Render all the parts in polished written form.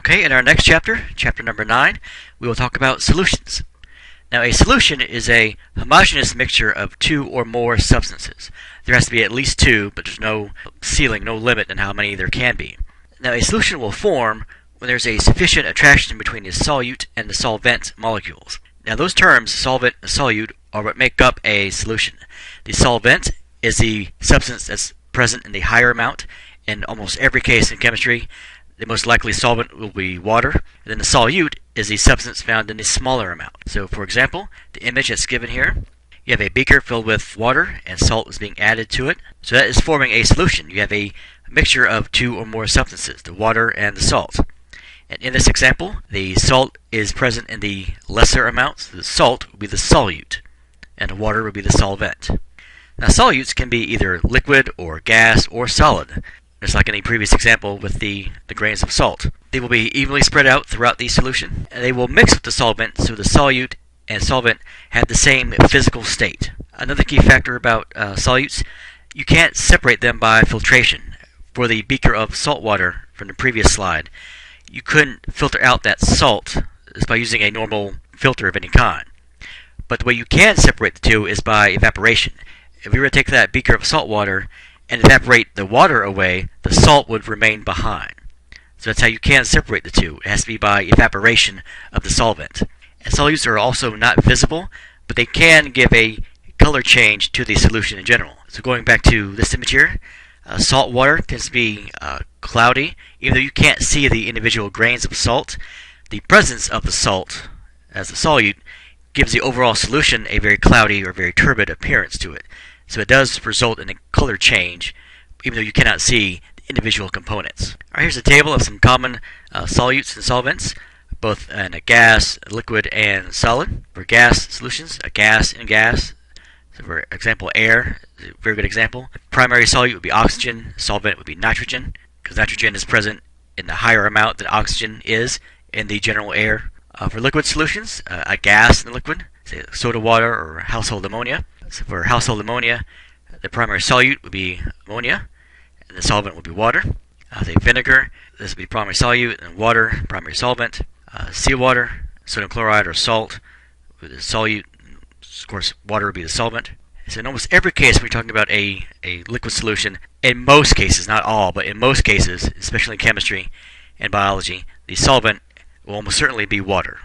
Okay, in our next chapter, chapter number 9, we will talk about solutions. Now, a solution is a homogeneous mixture of two or more substances. There has to be at least two, but there's no ceiling, no limit in how many there can be. Now, a solution will form when there's a sufficient attraction between the solute and the solvent molecules. Now, those terms, solvent and solute, are what make up a solution. The solvent is the substance that's present in the higher amount. In almost every case in chemistry, the most likely solvent will be water, and then the solute is the substance found in the smaller amount. So, for example, the image that's given here, you have a beaker filled with water and salt is being added to it. So that is forming a solution. You have a mixture of two or more substances, the water and the salt. And in this example, the salt is present in the lesser amounts. The salt will be the solute, and the water will be the solvent. Now, solutes can be either liquid or gas or solid, just like in the previous example with the grains of salt. They will be evenly spread out throughout the solution, and they will mix with the solvent so the solute and solvent have the same physical state. Another key factor about solutes, you can't separate them by filtration. For the beaker of salt water from the previous slide, you couldn't filter out that salt just by using a normal filter of any kind. But the way you can separate the two is by evaporation. If we were to take that beaker of salt water and evaporate the water away, the salt would remain behind. So that's how you can separate the two. It has to be by evaporation of the solvent. And solutes are also not visible, but they can give a color change to the solution in general. So going back to this image here, salt water tends to be cloudy. Even though you can't see the individual grains of salt, the presence of the salt as the solute gives the overall solution a very cloudy or very turbid appearance to it. So it does result in a color change, even though you cannot see the individual components. Alright, here's a table of some common solutes and solvents, both in a gas, liquid, and solid. For gas solutions, a gas and gas. So for example, air is a very good example. Primary solute would be oxygen, solvent would be nitrogen, because nitrogen is present in the higher amount than oxygen is in the general air. For liquid solutions, a gas and a liquid, say soda water or household ammonia. So for household ammonia, the primary solute would be ammonia, and the solvent would be water. Say vinegar, this would be primary solute, and water, primary solvent. Seawater, sodium chloride or salt, with the solute, of course water would be the solvent. So in almost every case we're talking about a liquid solution, in most cases, not all, but in most cases, especially in chemistry and biology, the solvent will almost certainly be water.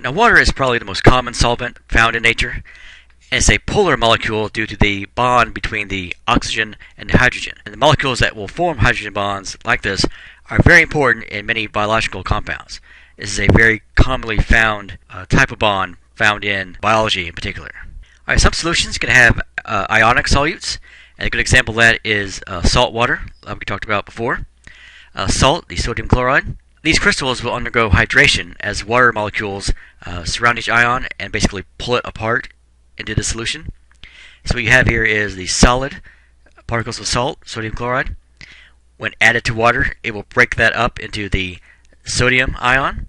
Now water is probably the most common solvent found in nature. And it's a polar molecule due to the bond between the oxygen and the hydrogen. And the molecules that will form hydrogen bonds like this are very important in many biological compounds. This is a very commonly found type of bond found in biology in particular. Alright, some solutions can have ionic solutes, and a good example of that is salt water, like we talked about before. Salt, the sodium chloride. These crystals will undergo hydration as water molecules surround each ion and basically pull it apart into the solution. So what you have here is the solid particles of salt, sodium chloride. When added to water, it will break that up into the sodium ion,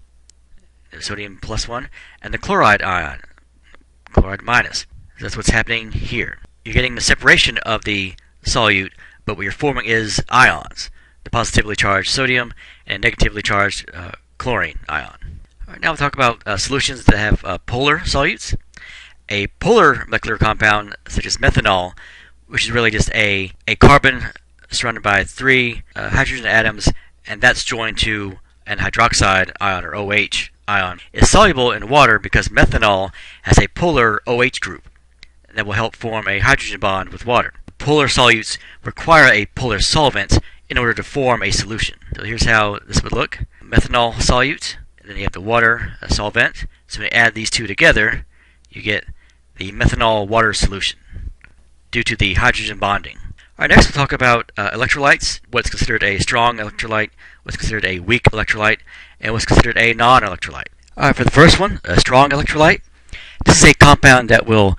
the sodium +1, and the chloride ion, chloride minus. So that's what's happening here. You're getting the separation of the solute, but what you're forming is ions, the positively charged sodium and negatively charged chlorine ion. All right, now we'll talk about solutions that have polar solutes. A polar molecular compound, such as methanol, which is really just a carbon surrounded by 3 hydrogen atoms, and that's joined to an hydroxide ion, or OH ion, is soluble in water because methanol has a polar OH group that will help form a hydrogen bond with water. Polar solutes require a polar solvent in order to form a solution. So here's how this would look. Methanol solute, and then you have the water solvent. So when you add these two together, you get the methanol water solution due to the hydrogen bonding. Alright, next we'll talk about electrolytes, what's considered a strong electrolyte, what's considered a weak electrolyte, and what's considered a non-electrolyte. Alright, for the first one, a strong electrolyte, this is a compound that will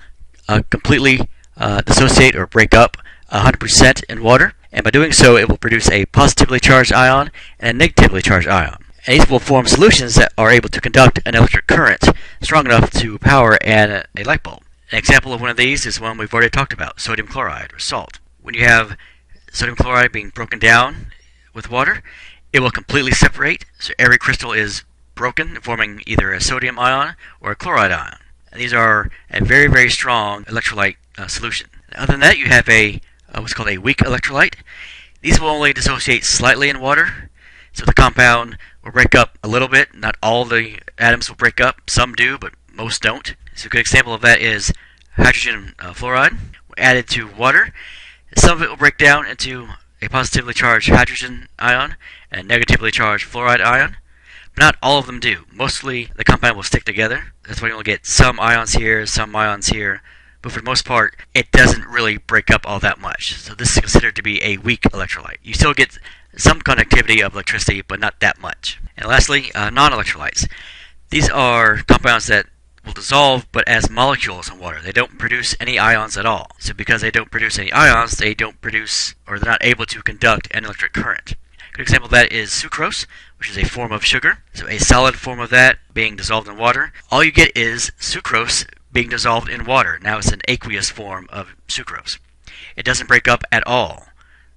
completely dissociate or break up 100% in water, and by doing so it will produce a positively charged ion and a negatively charged ion. And these will form solutions that are able to conduct an electric current strong enough to power a light bulb. An example of one of these is one we've already talked about, sodium chloride or salt. When you have sodium chloride being broken down with water, it will completely separate, so every crystal is broken, forming either a sodium ion or a chloride ion. And these are a very, very strong electrolyte solution. Other than that, you have what's called a weak electrolyte. These will only dissociate slightly in water, so the compound will break up a little bit. Not all the atoms will break up. Some do, but most don't. So a good example of that is hydrogen fluoride added to water. Some of it will break down into a positively charged hydrogen ion and a negatively charged fluoride ion, but not all of them do. Mostly the compound will stick together. That's why you'll get some ions here, some ions here, but for the most part, it doesn't really break up all that much. So this is considered to be a weak electrolyte. You still get some conductivity of electricity, but not that much. And lastly, non-electrolytes. These are compounds that will dissolve, but as molecules in water. They don't produce any ions at all. So because they don't produce any ions, they don't produce, or they're not able to conduct an electric current. A good example of that is sucrose, which is a form of sugar. So a solid form of that being dissolved in water. All you get is sucrose being dissolved in water. Now it's an aqueous form of sucrose. It doesn't break up at all.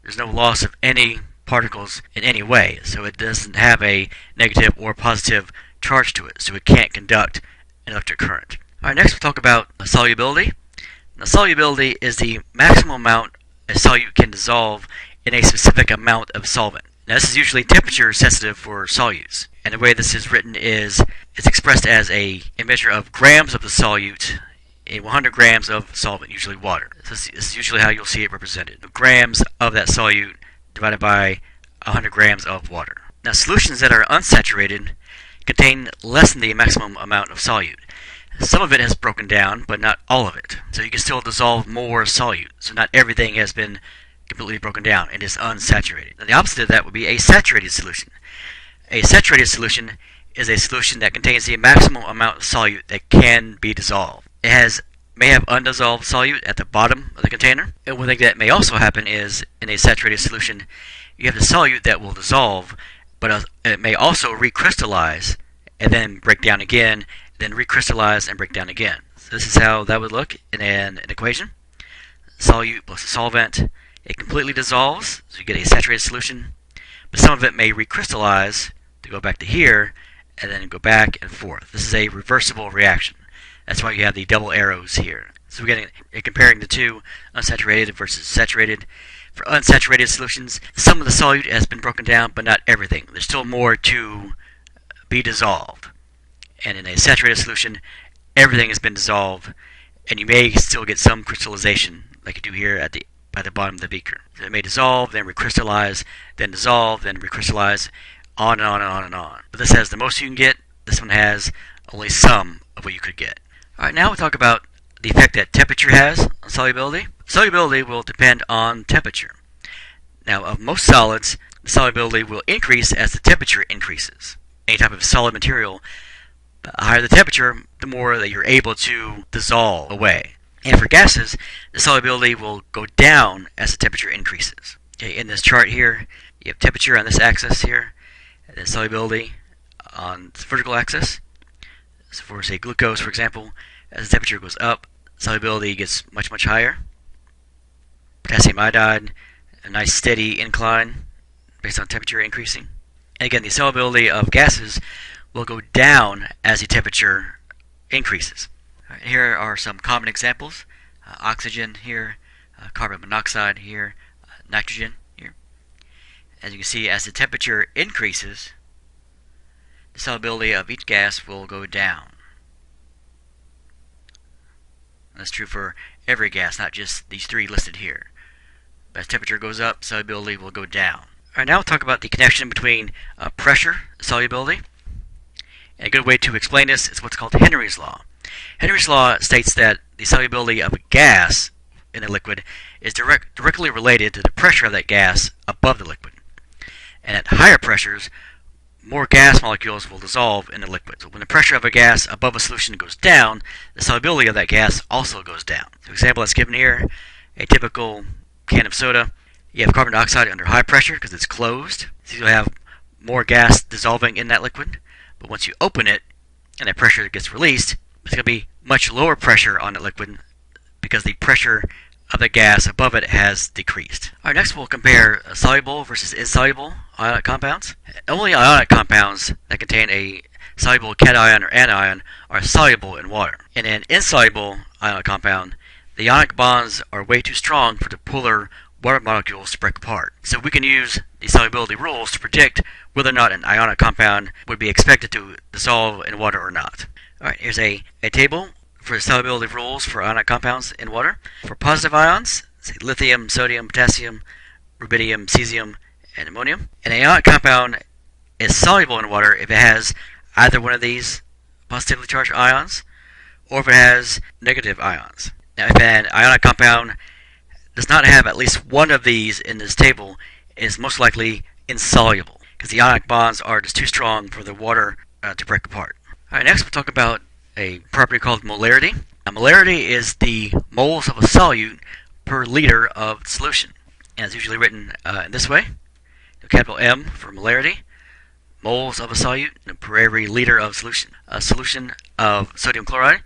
There's no loss of any particles in any way, so it doesn't have a negative or positive charge to it, so it can't conduct an electric current. Alright, next we'll talk about solubility. Now, solubility is the maximum amount a solute can dissolve in a specific amount of solvent. Now, this is usually temperature sensitive for solutes, and the way this is written is it's expressed as a measure of grams of the solute in 100 grams of solvent, usually water. This is usually how you'll see it represented. The grams of that solute divided by 100 grams of water. Now, solutions that are unsaturated contain less than the maximum amount of solute. Some of it has broken down, but not all of it. So you can still dissolve more solute. So not everything has been completely broken down. It is unsaturated. Now, the opposite of that would be a saturated solution. A saturated solution is a solution that contains the maximum amount of solute that can be dissolved. It may have undissolved solute at the bottom of the container. And one thing that may also happen is in a saturated solution, you have the solute that will dissolve, but it may also recrystallize and then break down again, then recrystallize and break down again. So this is how that would look in an equation. Solute plus a solvent. It completely dissolves, so you get a saturated solution, but some of it may recrystallize to go back to here and then go back and forth. This is a reversible reaction. That's why you have the double arrows here. So we're getting comparing the two, unsaturated versus saturated. For unsaturated solutions, some of the solute has been broken down, but not everything. There's still more to be dissolved. And in a saturated solution, everything has been dissolved, and you may still get some crystallization, like you do here at the bottom of the beaker. So it may dissolve, then recrystallize, then dissolve, then recrystallize, on and on and on and on. But this has the most you can get. This one has only some of what you could get. Alright, now we'll talk about the effect that temperature has on solubility. Solubility will depend on temperature. Now, of most solids, the solubility will increase as the temperature increases. Any type of solid material, the higher the temperature, the more that you're able to dissolve away. And for gases, the solubility will go down as the temperature increases. Okay, in this chart here, you have temperature on this axis here, and then solubility on the vertical axis. So for, say, glucose, for example, as the temperature goes up, solubility gets much, much higher. Potassium iodide, a nice steady incline based on temperature increasing. And again, the solubility of gases will go down as the temperature increases. Right, here are some common examples. Oxygen here, carbon monoxide here, nitrogen here. As you can see, as the temperature increases, the solubility of each gas will go down. And that's true for every gas, not just these three listed here. But as temperature goes up, solubility will go down. Alright, now we'll talk about the connection between pressure and solubility. And a good way to explain this is what's called Henry's law. Henry's law states that the solubility of a gas in a liquid is directly related to the pressure of that gas above the liquid. And at higher pressures, more gas molecules will dissolve in the liquid. So when the pressure of a gas above a solution goes down, the solubility of that gas also goes down. So the example that's given here, a typical can of soda, you have carbon dioxide under high pressure because it's closed. So you'll have more gas dissolving in that liquid. But once you open it and that pressure gets released, it's going to be much lower pressure on the liquid because the pressure of the gas above it has decreased. Alright, next we'll compare soluble versus insoluble ionic compounds. Only ionic compounds that contain a soluble cation or anion are soluble in water. In an insoluble ionic compound, the ionic bonds are way too strong for the polar water molecules to break apart. So we can use the solubility rules to predict whether or not an ionic compound would be expected to dissolve in water or not. Alright, here's a table for solubility rules for ionic compounds in water. For positive ions, say lithium, sodium, potassium, rubidium, cesium, and ammonium. An ionic compound is soluble in water if it has either one of these positively charged ions or if it has negative ions. Now, if an ionic compound does not have at least one of these in this table, it is most likely insoluble because the ionic bonds are just too strong for the water to break apart. Alright, next we'll talk about a property called molarity. Now, molarity is the moles of a solute per liter of solution. And it's usually written in this way. Capital M for molarity. Moles of a solute per every liter of solution. A solution of sodium chloride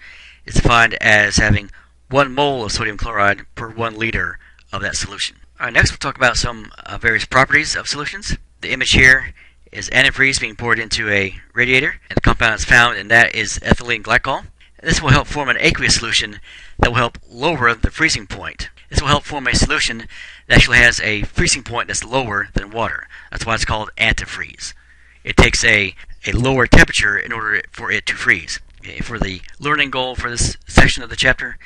is defined as having 1 mole of sodium chloride per 1 liter of that solution. Alright, next we'll talk about some various properties of solutions. The image here is antifreeze being poured into a radiator, and the compound that's found in that is ethylene glycol. This will help form an aqueous solution that will help lower the freezing point. This will help form a solution that actually has a freezing point that's lower than water. That's why it's called antifreeze. It takes a lower temperature in order for it to freeze. Okay, for the learning goal for this section of the chapter,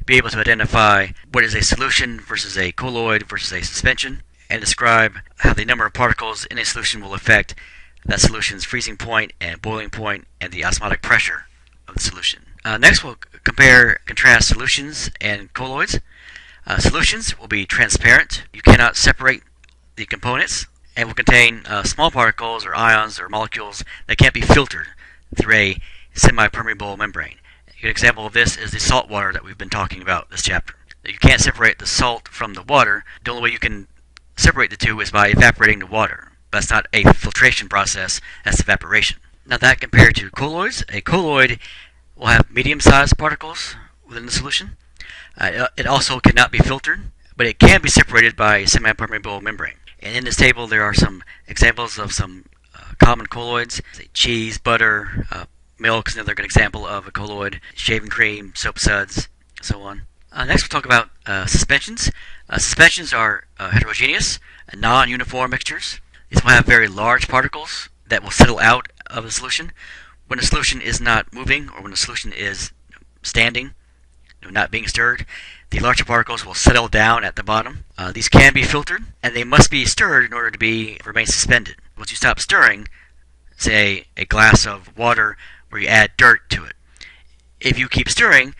be able to identify what is a solution versus a colloid versus a suspension, and describe how the number of particles in a solution will affect that solution's freezing point and boiling point and the osmotic pressure of the solution. Next we'll contrast solutions and colloids. Solutions will be transparent. You cannot separate the components, and will contain small particles or ions or molecules that can't be filtered through a semi-permeable membrane. A good example of this is the salt water that we've been talking about this chapter. You can't separate the salt from the water. The only way you can separate the two is by evaporating the water. That's not a filtration process, that's evaporation. Now that compared to colloids, a colloid will have medium-sized particles within the solution. It also cannot be filtered, but it can be separated by a semi-permeable membrane. And in this table there are some examples of some common colloids. Say cheese, butter, milk is another good example of a colloid, shaving cream, soap suds, so on. Next we'll talk about suspensions. Suspensions are heterogeneous and non-uniform mixtures. These will have very large particles that will settle out of the solution. When the solution is not moving or when the solution is standing, not being stirred, the larger particles will settle down at the bottom. These can be filtered, and they must be stirred in order to remain suspended. Once you stop stirring, say a glass of water where you add dirt to it, if you keep stirring,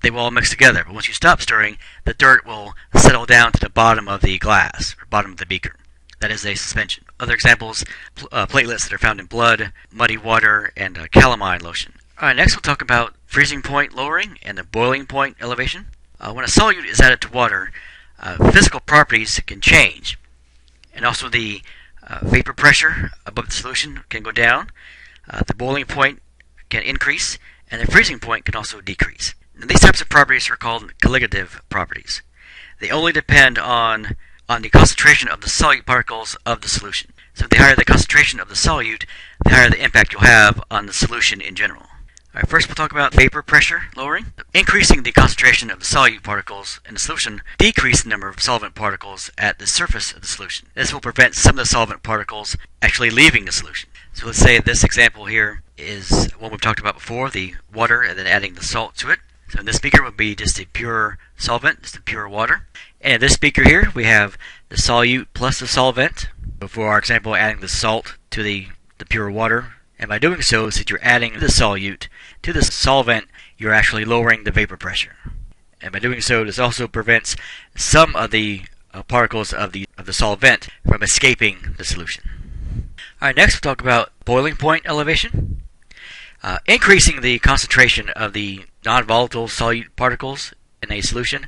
they will all mix together. But once you stop stirring, the dirt will settle down to the bottom of the glass, or bottom of the beaker. That is a suspension. Other examples, platelets that are found in blood, muddy water, and calamine lotion. Alright, next we'll talk about freezing point lowering and the boiling point elevation. When a solute is added to water, physical properties can change. And also the vapor pressure above the solution can go down, the boiling point can increase, and the freezing point can also decrease. Now, these types of properties are called colligative properties. They only depend on the concentration of the solute particles of the solution. So the higher the concentration of the solute, the higher the impact you'll have on the solution in general. Alright, first we'll talk about vapor pressure lowering. Increasing the concentration of the solute particles in the solution decrease the number of solvent particles at the surface of the solution. This will prevent some of the solvent particles actually leaving the solution. So let's say this example here is one we've talked about before, the water and then adding the salt to it. So in this beaker would be just a pure solvent, just a pure water. And in this beaker here we have the solute plus the solvent. For our example, adding the salt to the pure water. And by doing so, since you're adding the solute to the solvent, you're actually lowering the vapor pressure. And by doing so, this also prevents some of the particles of the solvent from escaping the solution. Alright, next we'll talk about boiling point elevation. Increasing the concentration of the non-volatile solute particles in a solution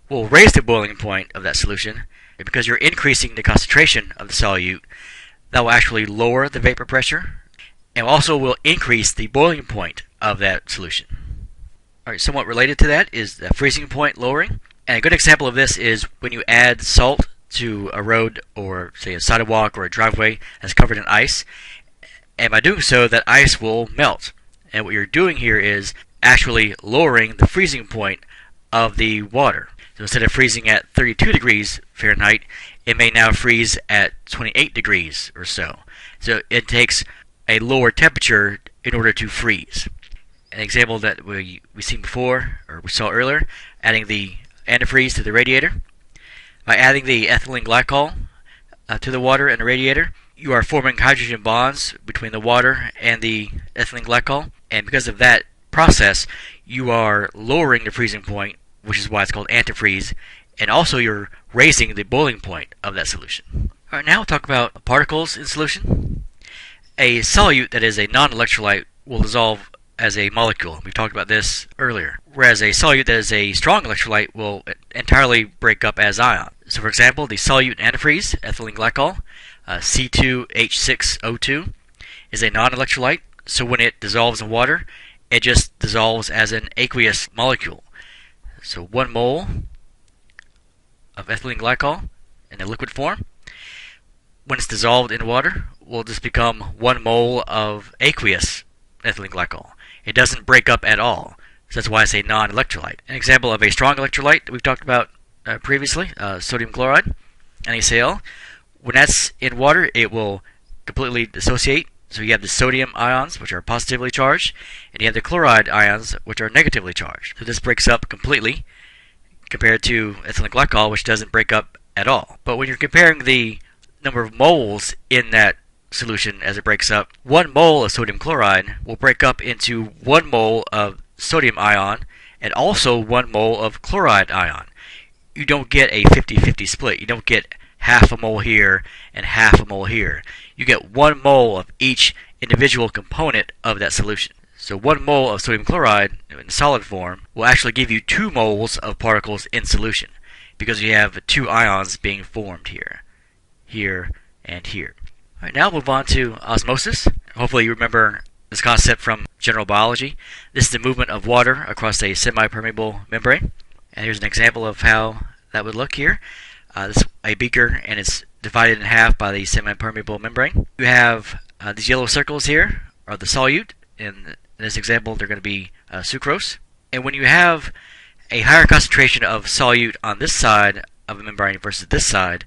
will raise the boiling point of that solution. Because you're increasing the concentration of the solute, that will actually lower the vapor pressure and also will increase the boiling point of that solution. Alright, somewhat related to that is the freezing point lowering. And a good example of this is when you add salt to a road or say a sidewalk or a driveway that's covered in ice, and by doing so that ice will melt. And what you're doing here is actually lowering the freezing point of the water. So instead of freezing at 32 degrees Fahrenheit, it may now freeze at 28 degrees or so. So it takes a lower temperature in order to freeze. An example that we've seen before, or we saw earlier, adding the antifreeze to the radiator. By adding the ethylene glycol to the water in the radiator, you are forming hydrogen bonds between the water and the ethylene glycol, and because of that process, you are lowering the freezing point, which is why it's called antifreeze, and also you're raising the boiling point of that solution. Alright, now we'll talk about particles in solution. A solute that is a non-electrolyte will dissolve as a molecule. We've talked about this earlier. Whereas a solute that is a strong electrolyte will entirely break up as ions. So for example, the solute antifreeze, ethylene glycol, C2H6O2, is a non-electrolyte, so when it dissolves in water, it just dissolves as an aqueous molecule. So 1 mole of ethylene glycol in a liquid form, when it's dissolved in water, will just become 1 mole of aqueous ethylene glycol. It doesn't break up at all, so that's why it's a non-electrolyte. An example of a strong electrolyte that we've talked about previously, sodium chloride, NaCl. When that's in water, it will completely dissociate. So you have the sodium ions, which are positively charged, and you have the chloride ions, which are negatively charged. So this breaks up completely compared to ethylene glycol, which doesn't break up at all. But when you're comparing the number of moles in that solution as it breaks up, 1 mole of sodium chloride will break up into 1 mole of sodium ion and also 1 mole of chloride ion. You don't get a 50-50 split. You don't get half a mole here and half a mole here. You get 1 mole of each individual component of that solution. So 1 mole of sodium chloride in solid form will actually give you 2 moles of particles in solution because you have 2 ions being formed here, here, and here. All right, now we'll move on to osmosis. Hopefully you remember this concept from general biology. This is the movement of water across a semi-permeable membrane. And here's an example of how that would look here. This is a beaker, and it's divided in half by the semi-permeable membrane. You have these yellow circles here are the solute. In this example, they're going to be sucrose. And when you have a higher concentration of solute on this side of a membrane versus this side,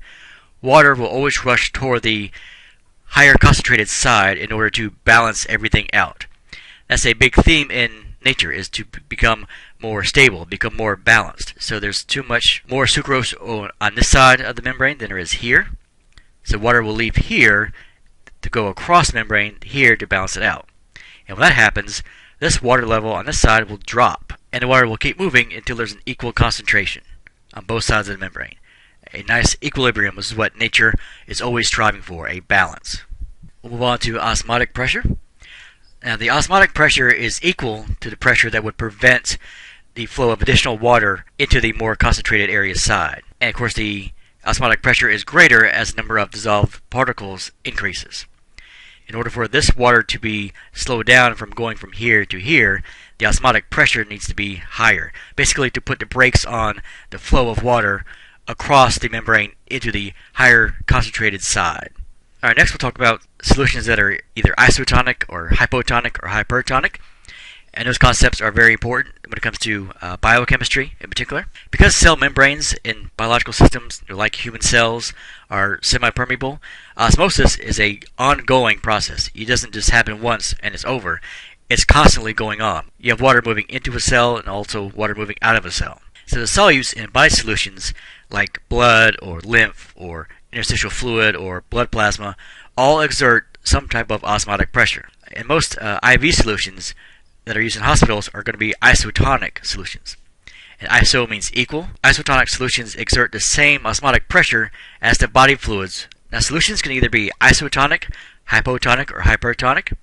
water will always rush toward the higher concentrated side in order to balance everything out. That's a big theme in nature, is to become more stable, become more balanced. So there's too much more sucrose on this side of the membrane than there is here. So water will leave here to go across the membrane here to balance it out. And when that happens, this water level on this side will drop, and the water will keep moving until there's an equal concentration on both sides of the membrane. A nice equilibrium is what nature is always striving for, a balance. We'll move on to osmotic pressure. Now the osmotic pressure is equal to the pressure that would prevent the flow of additional water into the more concentrated area side. And of course the osmotic pressure is greater as the number of dissolved particles increases. In order for this water to be slowed down from going from here to here, the osmotic pressure needs to be higher, basically to put the brakes on the flow of water across the membrane into the higher concentrated side. Alright, next we'll talk about solutions that are either isotonic or hypotonic or hypertonic. And those concepts are very important when it comes to biochemistry in particular. Because cell membranes in biological systems, like human cells, are semi-permeable, osmosis is an ongoing process. It doesn't just happen once and it's over. It's constantly going on. You have water moving into a cell and also water moving out of a cell. So the solutes in body solutions like blood or lymph or interstitial fluid or blood plasma all exert some type of osmotic pressure. And most IV solutions that are used in hospitals are going to be isotonic solutions. And iso means equal. Isotonic solutions exert the same osmotic pressure as the body fluids. Now solutions can either be isotonic, hypotonic, or hypertonic.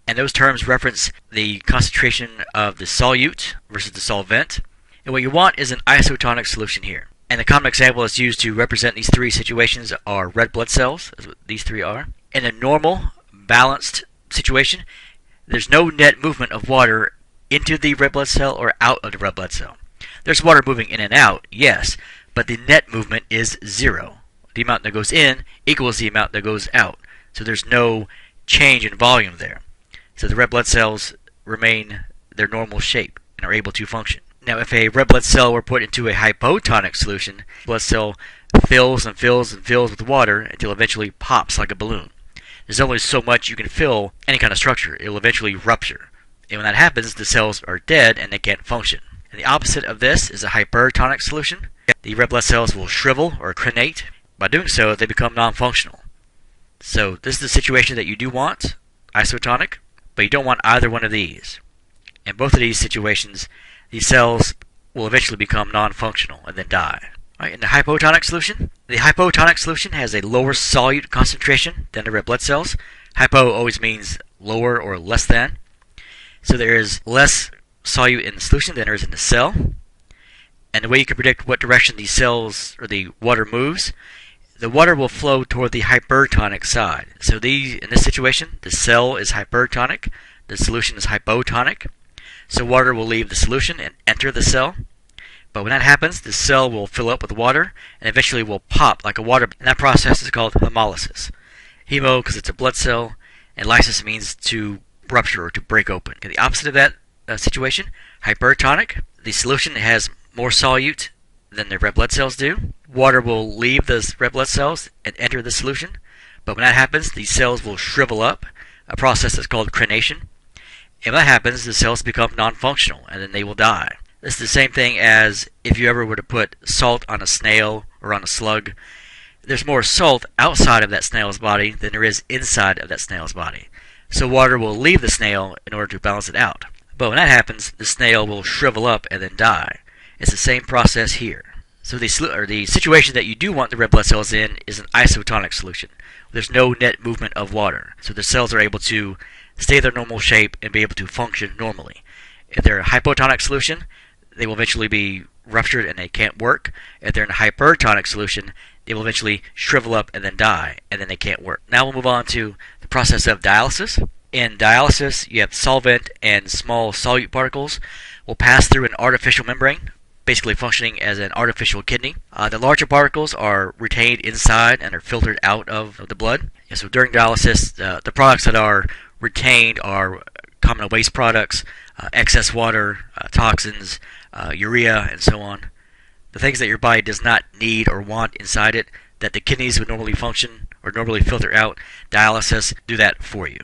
And those terms reference the concentration of the solute versus the solvent. And what you want is an isotonic solution here. And the common example that's used to represent these three situations are red blood cells. That's what these three are. In a normal, balanced situation, there's no net movement of water into the red blood cell or out of the red blood cell. There's water moving in and out, yes, but the net movement is zero. The amount that goes in equals the amount that goes out. So there's no change in volume there. So the red blood cells remain their normal shape and are able to function. Now, if a red blood cell were put into a hypotonic solution, the blood cell fills and fills and fills with water until it eventually pops like a balloon. There's only so much you can fill any kind of structure. It will eventually rupture. And when that happens, the cells are dead and they can't function. And the opposite of this is a hypertonic solution. The red blood cells will shrivel or crenate. By doing so, they become non-functional. So this is the situation that you do want, isotonic, but you don't want either one of these. In both of these situations, these cells will eventually become non-functional and then die. Right, in the hypotonic solution has a lower solute concentration than the red blood cells. Hypo always means lower or less than. So there is less solute in the solution than there is in the cell. And the way you can predict what direction these cells or the water moves, the water will flow toward the hypertonic side. So in this situation, the cell is hypertonic, the solution is hypotonic. So water will leave the solution and enter the cell. But when that happens, the cell will fill up with water and eventually will pop like a water. And that process is called hemolysis. Hemo because it's a blood cell, and lysis means to rupture or to break open. Okay, the opposite of that situation, hypertonic. The solution has more solute than the red blood cells do. Water will leave the red blood cells and enter the solution. But when that happens, these cells will shrivel up, a process that's called crenation. And when that happens, the cells become non-functional and then they will die. This is the same thing as if you ever were to put salt on a snail or on a slug. There's more salt outside of that snail's body than there is inside of that snail's body. So water will leave the snail in order to balance it out. But when that happens, the snail will shrivel up and then die. It's the same process here. So the situation that you do want the red blood cells in is an isotonic solution. There's no net movement of water. So the cells are able to stay their normal shape and be able to function normally. If they're a hypotonic solution, they will eventually be ruptured and they can't work. If they're in a hypertonic solution, they will eventually shrivel up and then die, and then they can't work. Now we'll move on to the process of dialysis. In dialysis, you have solvent and small solute particles will pass through an artificial membrane, basically functioning as an artificial kidney. The larger particles are retained inside and are filtered out of the blood. And so during dialysis, the products that are retained are common waste products, excess water, toxins, urea, and so on. The things that your body does not need or want inside it, that the kidneys would normally function or normally filter out, dialysis do that for you.